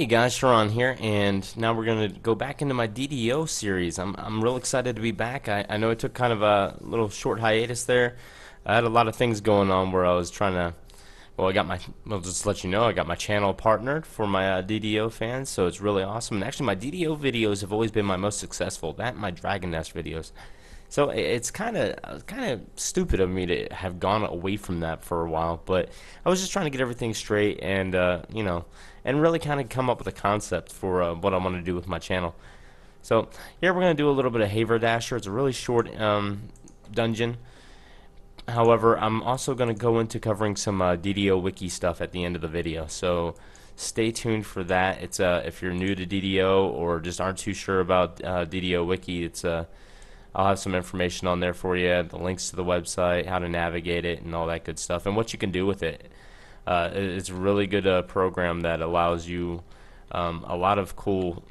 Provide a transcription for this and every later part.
Hey guys, Shuran here, and now we're gonna go back into my DDO series. I'm real excited to be back. I know it took kind of a little short hiatus there. I had a lot of things going on where I was trying to. Well, Well, just to let you know, I got my channel partnered for my DDO fans, so it's really awesome. And actually, my DDO videos have always been my most successful. That and my Dragon Nest videos. So it's kind of stupid of me to have gone away from that for a while, but I was just trying to get everything straight and and really kind of come up with a concept for what I want to do with my channel. So here we're gonna do a little bit of Haverdasher. It's a really short dungeon. However, I'm also gonna go into covering some DDOWIKI stuff at the end of the video. So stay tuned for that. It's if you're new to DDO or just aren't too sure about DDOWIKI, it's I'll have some information on there for you, the links to the website, how to navigate it, and all that good stuff, and what you can do with it. It's a really good program that allows you a lot of cool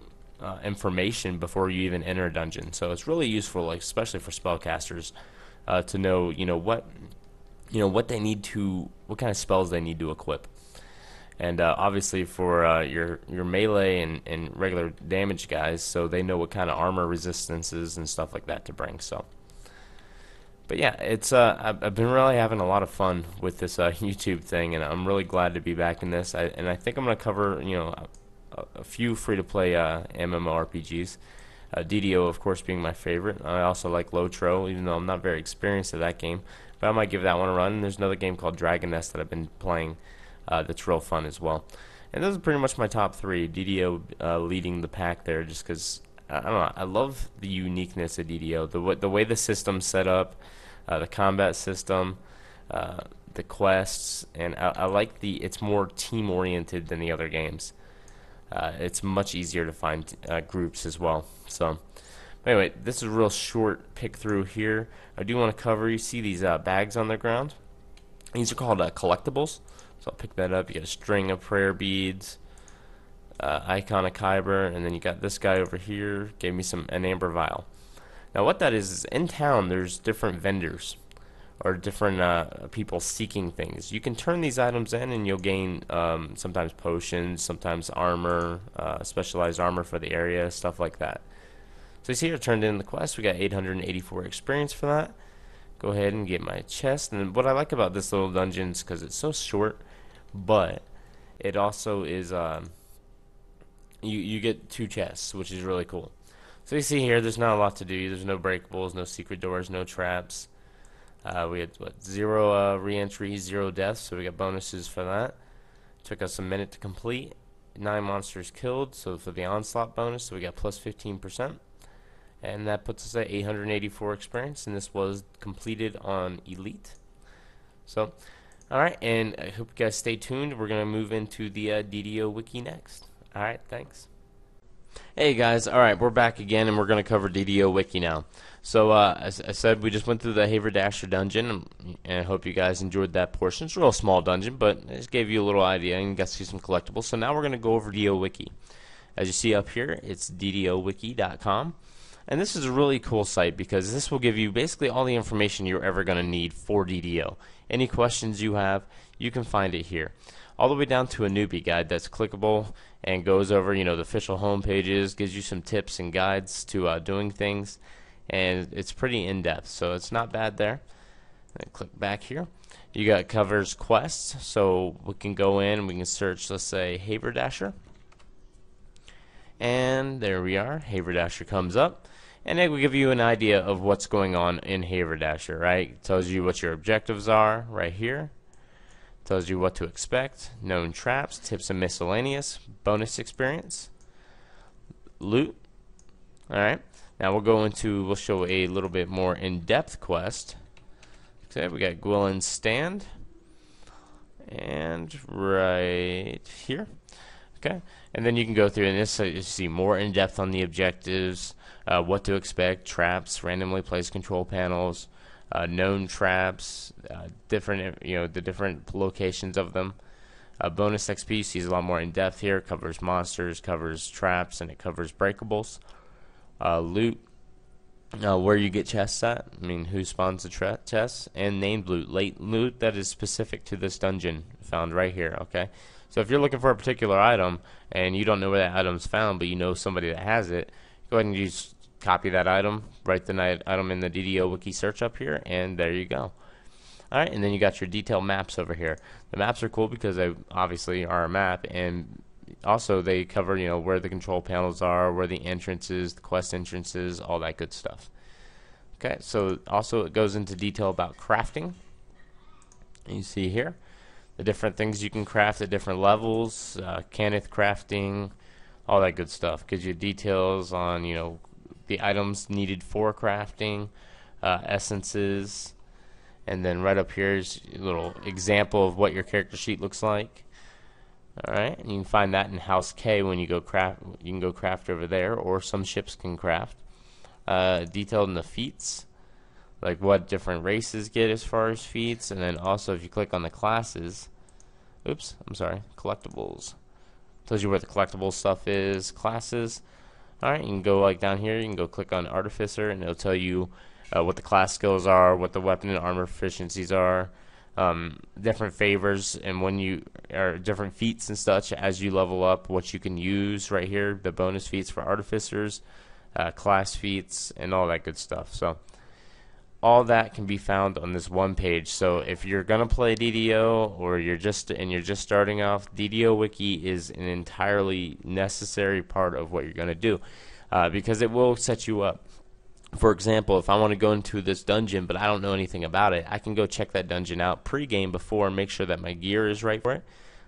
information before you even enter a dungeon. So it's really useful, like especially for spellcasters, to know what they need to, what kind of spells they need to equip. And obviously for your melee and regular damage guys, so they know what kind of armor resistances and stuff like that to bring. So, but yeah, it's I've been really having a lot of fun with this YouTube thing, and I'm really glad to be back in this. And I think I'm gonna cover a few free-to-play MMORPGs. DDO, of course, being my favorite. I also like Lotro, even though I'm not very experienced at that game, but I might give that one a run. And there's another game called Dragon Nest that I've been playing. That's real fun as well. And those are pretty much my top three. DDO leading the pack there, just because I don't know. I love the uniqueness of DDO, the way the system's set up, the combat system, the quests, and I like it's more team oriented than the other games. It's much easier to find groups as well. So anyway, this is a real short pick through here. I do want to cover. You see these bags on the ground? These are called collectibles. So I'll pick that up. You get a string of prayer beads, icon of Kyber, and then you got this guy over here. Gave me an amber vial. Now what that is in town there's different vendors or different people seeking things. You can turn these items in and you'll gain sometimes potions, sometimes armor, specialized armor for the area, stuff like that. So you see I turned in the quest. We got 884 experience for that. Go ahead and get my chest. And what I like about this little dungeon is because it's so short, but it also is you get 2 chests, which is really cool. So you see here, there's not a lot to do. There's no breakables, no secret doors, no traps. We had 0 re-entry, 0 deaths, so we got bonuses for that. Took us a minute to complete. 9 monsters killed, so for the onslaught bonus, so we got plus 15%. And that puts us at 884 experience, and this was completed on Elite. So, alright, and I hope you guys stay tuned. We're going to move into the DDOWIKI next. Alright, thanks. Hey guys, alright, we're back again, and we're going to cover DDOWIKI now. So, as I said, we just went through the Haverdasher dungeon, and I hope you guys enjoyed that portion. It's a real small dungeon, but it just gave you a little idea, and you got to see some collectibles. So now we're going to go over DDOWIKI. As you see up here, it's DDOWIKI.com. And this is a really cool site because this will give you basically all the information you're ever going to need for DDO. Any questions you have, you can find it here. All the way down to a newbie guide that's clickable and goes over, the official home pages, gives you some tips and guides to doing things, and it's pretty in-depth, so it's not bad there. And click back here. You got covers quests, so we can go in and we can search, let's say, Haverdasher. And there we are. Haverdasher comes up. And it will give you an idea of what's going on in Haverdasher, right? It tells you what your objectives are right here. It tells you what to expect, known traps, tips and miscellaneous, bonus experience, loot. Alright, now we'll show a little bit more in-depth quest. Okay, we got Gwilyn's Stand. And right here. Okay, and then you can go through and this you see more in depth on the objectives, what to expect, traps, randomly placed control panels, known traps, different the different locations of them. Bonus XP sees a lot more in depth here. Covers monsters, covers traps, and it covers breakables. Loot, where you get chests at. I mean, who spawns the chests, and named loot, late loot that is specific to this dungeon, found right here. Okay, So if you're looking for a particular item and you don't know where that item's found, but you know somebody that has it, go ahead and just copy that item, write the item in the DDO wiki search up here, and there you go. Alright, and then you got your detail maps over here. The maps are cool because they obviously are a map, and also they cover, you know, where the control panels are, where the entrances, the quest entrances, all that good stuff. Okay, so also it goes into detail about crafting. And you see here the different things you can craft at different levels, Cannith crafting, all that good stuff. Gives you details on, you know, the items needed for crafting, essences, and then right up here is a little example of what your character sheet looks like. Alright, and you can find that in House K when you go craft. You can go craft over there, or some ships can craft. Detailed in the feats, like what different races get as far as feats, and then also if you click on the classes, collectibles, tells you where the collectible stuff is, classes. Alright, you can go like down here, you can go click on Artificer, and it'll tell you what the class skills are, what the weapon and armor proficiencies are, different favors, and when you are different feats and such as you level up, what you can use right here, the bonus feats for artificers, class feats, and all that good stuff. So all that can be found on this one page. So if you're gonna play DDO, or you're just starting off, DDOWIKI is an entirely necessary part of what you're gonna do, because it will set you up. For example, if I want to go into this dungeon but I don't know anything about it, I can go check that dungeon out pre-game before and make sure that my gear is right for it,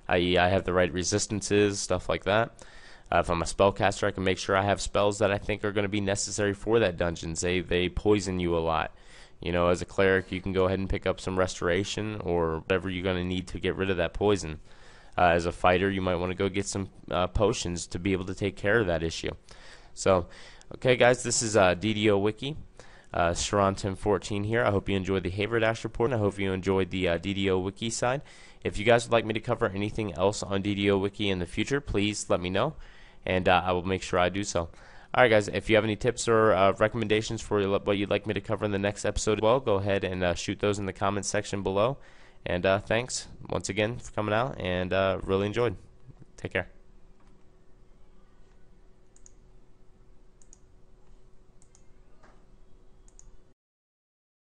i.e. I have the right resistances, stuff like that. If I'm a spellcaster, I can make sure I have spells that I think are going to be necessary for that dungeon. Say they poison you a lot. You know, as a cleric, you can go ahead and pick up some restoration or whatever you're going to need to get rid of that poison. As a fighter, you might want to go get some potions to be able to take care of that issue. So, okay guys, this is DDOWIKI, Shuran 1014 here. I hope you enjoyed the Haver Dash report, and I hope you enjoyed the DDOWIKI side. If you guys would like me to cover anything else on DDOWIKI in the future, please let me know, and I will make sure I do so. Alright guys, if you have any tips or recommendations for what you'd like me to cover in the next episode as well, go ahead and shoot those in the comments section below. And thanks once again for coming out, and really enjoyed. Take care.